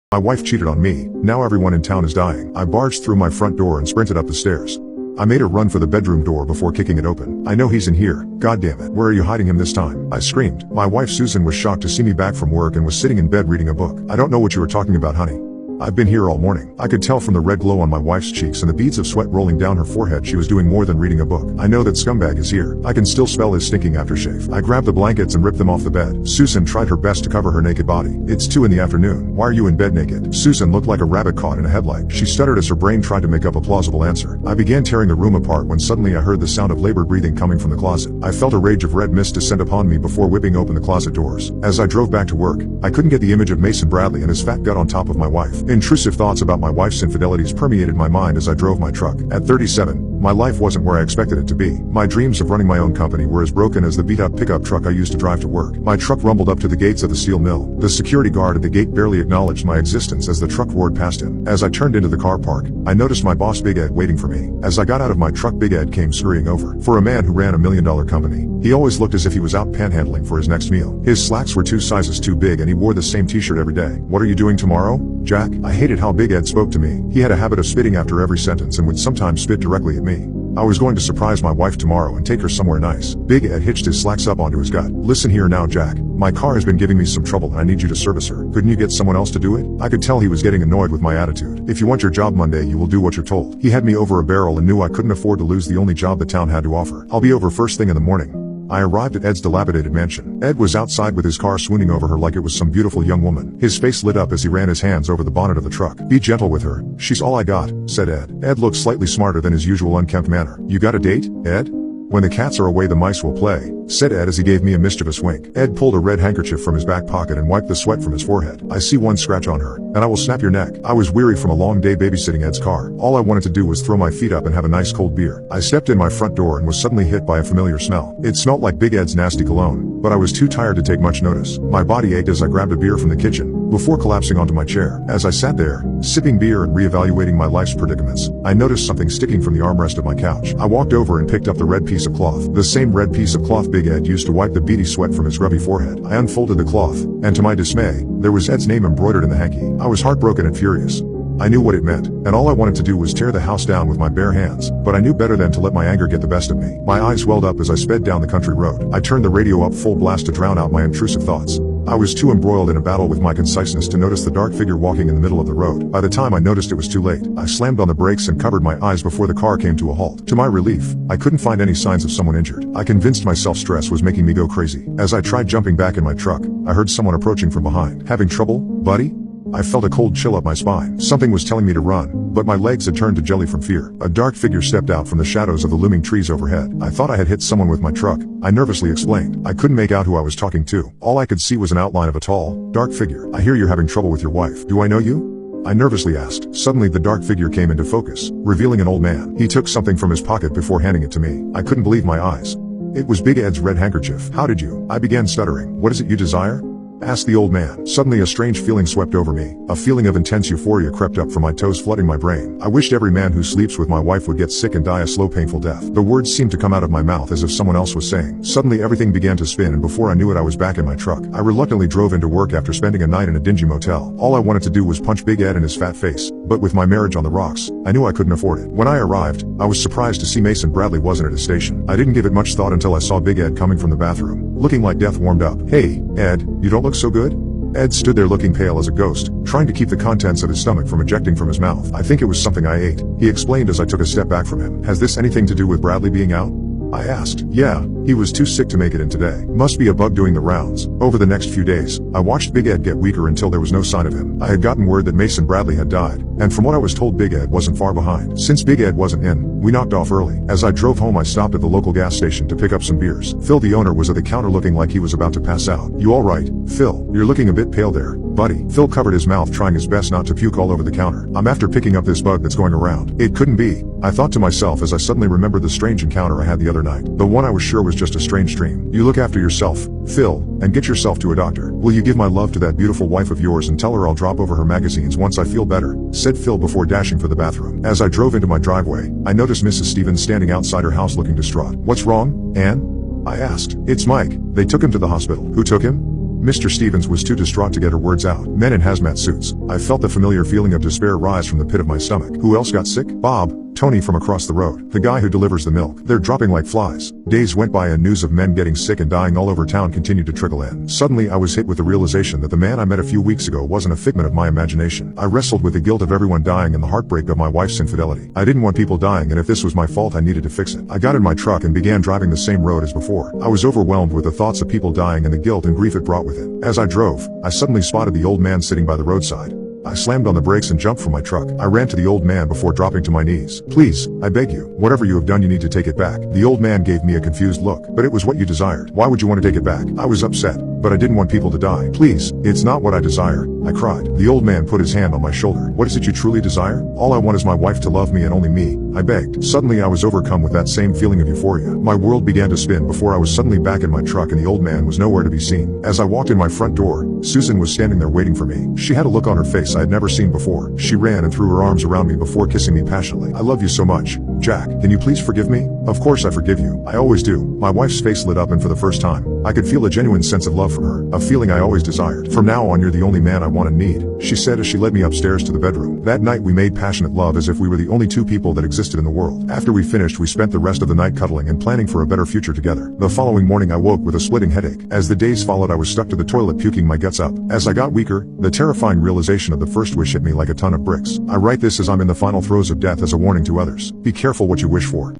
My wife cheated on me, now everyone in town is dying. I barged through my front door and sprinted up the stairs. I made a run for the bedroom door before kicking it open. I know he's in here, God damn it. Where are you hiding him this time? I screamed. My wife Susan was shocked to see me back from work and was sitting in bed reading a book. I don't know what you were talking about, honey. I've been here all morning. I could tell from the red glow on my wife's cheeks and the beads of sweat rolling down her forehead she was doing more than reading a book. I know that scumbag is here. I can still smell his stinking aftershave. I grabbed the blankets and ripped them off the bed. Susan tried her best to cover her naked body. It's 2 in the afternoon. Why are you in bed naked? Susan looked like a rabbit caught in a headlight. She stuttered as her brain tried to make up a plausible answer. I began tearing the room apart when suddenly I heard the sound of labored breathing coming from the closet. I felt a rage of red mist descend upon me before whipping open the closet doors. As I drove back to work, I couldn't get the image of Mason Bradley and his fat gut on top of my wife. Intrusive thoughts about my wife's infidelities permeated my mind as I drove my truck. At 37, my life wasn't where I expected it to be. My dreams of running my own company were as broken as the beat-up pickup truck I used to drive to work. My truck rumbled up to the gates of the steel mill. The security guard at the gate barely acknowledged my existence as the truck roared past him. As I turned into the car park, I noticed my boss Big Ed waiting for me. As I got out of my truck, Big Ed came scurrying over. For a man who ran $1 million company, he always looked as if he was out panhandling for his next meal. His slacks were 2 sizes too big and he wore the same t-shirt every day. What are you doing tomorrow, Jack? I hated how Big Ed spoke to me. He had a habit of spitting after every sentence and would sometimes spit directly at me. I was going to surprise my wife tomorrow and take her somewhere nice. Big Ed hitched his slacks up onto his gut. Listen here now, Jack. My car has been giving me some trouble and I need you to service her. Couldn't you get someone else to do it? I could tell he was getting annoyed with my attitude. If you want your job Monday, you will do what you're told. He had me over a barrel and knew I couldn't afford to lose the only job the town had to offer. I'll be over first thing in the morning. I arrived at Ed's dilapidated mansion. Ed was outside with his car swooning over her like it was some beautiful young woman. His face lit up as he ran his hands over the bonnet of the truck. Be gentle with her. She's all I got, said Ed. Ed looked slightly smarter than his usual unkempt manner. You got a date, Ed? When the cats are away the mice will play, said Ed as he gave me a mischievous wink. Ed pulled a red handkerchief from his back pocket and wiped the sweat from his forehead. I see one scratch on her, and I will snap your neck. I was weary from a long day babysitting Ed's car. All I wanted to do was throw my feet up and have a nice cold beer. I stepped in my front door and was suddenly hit by a familiar smell. It smelt like Big Ed's nasty cologne, but I was too tired to take much notice. My body ached as I grabbed a beer from the kitchen, before collapsing onto my chair. As I sat there, sipping beer and reevaluating my life's predicaments, I noticed something sticking from the armrest of my couch. I walked over and picked up the red piece of cloth. The same red piece of cloth Big Ed used to wipe the beady sweat from his grubby forehead. I unfolded the cloth, and to my dismay, there was Ed's name embroidered in the hanky. I was heartbroken and furious. I knew what it meant, and all I wanted to do was tear the house down with my bare hands, but I knew better than to let my anger get the best of me. My eyes welled up as I sped down the country road. I turned the radio up full blast to drown out my intrusive thoughts. I was too embroiled in a battle with my conciseness to notice the dark figure walking in the middle of the road. By the time I noticed, it was too late. I slammed on the brakes and covered my eyes before the car came to a halt. To my relief, I couldn't find any signs of someone injured. I convinced myself stress was making me go crazy. As I tried jumping back in my truck, I heard someone approaching from behind. Having trouble, buddy? I felt a cold chill up my spine. Something was telling me to run, but my legs had turned to jelly from fear. A dark figure stepped out from the shadows of the looming trees overhead. I thought I had hit someone with my truck, I nervously explained. I couldn't make out who I was talking to. All I could see was an outline of a tall, dark figure. I hear you're having trouble with your wife. Do I know you? I nervously asked. Suddenly the dark figure came into focus, revealing an old man. He took something from his pocket before handing it to me. I couldn't believe my eyes. It was Big Ed's red handkerchief. How did you? I began stuttering. What is it you desire? Asked the old man. Suddenly a strange feeling swept over me. A feeling of intense euphoria crept up from my toes, flooding my brain. I wished every man who sleeps with my wife would get sick and die a slow, painful death. The words seemed to come out of my mouth as if someone else was saying. Suddenly everything began to spin, and before I knew it I was back in my truck. I reluctantly drove into work after spending a night in a dingy motel. All I wanted to do was punch Big Ed in his fat face, but with my marriage on the rocks, I knew I couldn't afford it. When I arrived, I was surprised to see Mason Bradley wasn't at his station. I didn't give it much thought until I saw Big Ed coming from the bathroom, looking like death warmed up. Hey, Ed, you don't look so good? Ed stood there looking pale as a ghost, trying to keep the contents of his stomach from ejecting from his mouth. I think it was something I ate, he explained as I took a step back from him. Has this anything to do with Bradley being out? I asked. Yeah, he was too sick to make it in today. Must be a bug doing the rounds. Over the next few days, I watched Big Ed get weaker until there was no sign of him. I had gotten word that Mason Bradley had died, and from what I was told, Big Ed wasn't far behind. Since Big Ed wasn't in, we knocked off early. As I drove home, I stopped at the local gas station to pick up some beers. Phil, the owner, was at the counter looking like he was about to pass out. You all right, Phil? You're looking a bit pale there, buddy. Phil covered his mouth, trying his best not to puke all over the counter. I'm after picking up this bug that's going around. It couldn't be, I thought to myself as I suddenly remembered the strange encounter I had the other night. The one I was sure was just a strange dream. You look after yourself, Phil, and get yourself to a doctor. Will you give my love to that beautiful wife of yours and tell her I'll drop over her magazines once I feel better, said Phil before dashing for the bathroom. As I drove into my driveway, I noticed Mrs. Stevens standing outside her house looking distraught. What's wrong, Anne? I asked. It's Mike. They took him to the hospital. Who took him? Mr. Stevens was too distraught to get her words out. Men in hazmat suits. I felt the familiar feeling of despair rise from the pit of my stomach. Who else got sick? Bob, Tony from across the road. The guy who delivers the milk. They're dropping like flies. Days went by and news of men getting sick and dying all over town continued to trickle in. Suddenly I was hit with the realization that the man I met a few weeks ago wasn't a figment of my imagination. I wrestled with the guilt of everyone dying and the heartbreak of my wife's infidelity. I didn't want people dying, and if this was my fault I needed to fix it. I got in my truck and began driving the same road as before. I was overwhelmed with the thoughts of people dying and the guilt and grief it brought with it. As I drove, I suddenly spotted the old man sitting by the roadside. I slammed on the brakes and jumped from my truck. I ran to the old man before dropping to my knees. Please, I beg you, whatever you have done you need to take it back. The old man gave me a confused look. But it was what you desired. Why would you want to take it back? I was upset, but I didn't want people to die. Please, it's not what I desire, I cried. The old man put his hand on my shoulder. What is it you truly desire? All I want is my wife to love me and only me, I begged. Suddenly I was overcome with that same feeling of euphoria. My world began to spin before I was suddenly back in my truck and the old man was nowhere to be seen. As I walked in my front door, Susan was standing there waiting for me. She had a look on her face I had never seen before. She ran and threw her arms around me before kissing me passionately. I love you so much, Jack. Can you please forgive me? Of course I forgive you. I always do. My wife's face lit up and for the first time, I could feel a genuine sense of love from her, a feeling I always desired. From now on you're the only man I want and need, she said as she led me upstairs to the bedroom. That night we made passionate love as if we were the only two people that existed in the world. After we finished we spent the rest of the night cuddling and planning for a better future together. The following morning I woke with a splitting headache. As the days followed I was stuck to the toilet puking my guts up. As I got weaker, the terrifying realization of the first wish hit me like a ton of bricks. I write this as I'm in the final throes of death as a warning to others. Be careful what you wish for.